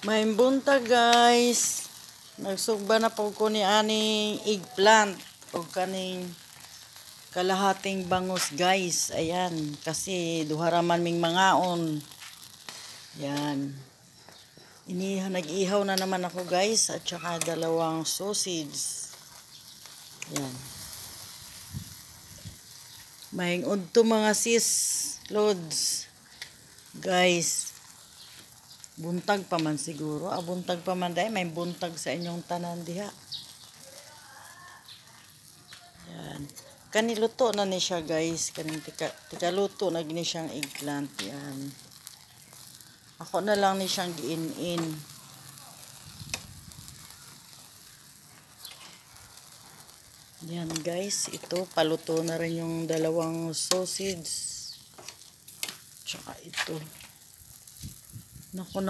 May buntag guys. Nagsugba na po ko ni aning eggplant o kaning kalahating bangus guys. Ayan, kasi duharaman ming mangaon. Yan. Nag-ihaw na naman ako guys at saka dalawang sausage. Yan. Maing udto mga sis loads. Guys, buntag pa man siguro. Buntag pa man dahil may buntag sa inyong tanan diha. Yan. Kaniluto na ni siya guys. Kaning tikaluto na gini siyang eggplant. Yan. Ako na lang ni siyang giin-in. Yan guys. Ito paluto na rin yung dalawang sausage. Tsaka ito. Nako.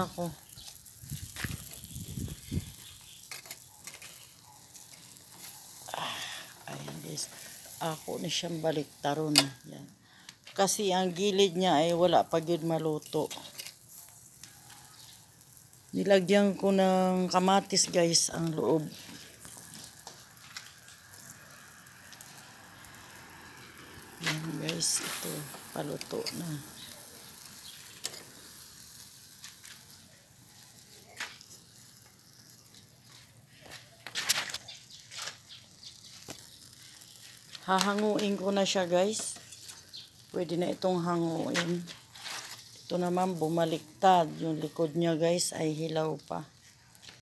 Ayan guys. Ako na siyang baliktaron. Yan. Kasi ang gilid niya ay wala pa gyud maluto. Nilagyan ko ng kamatis guys ang loob. Yan guys. Ito. Paluto na. Hahanguin ko na siya guys. Pwede na itong hanguin. Ito naman bumaliktad. Yung likod niya guys ay hilaw pa.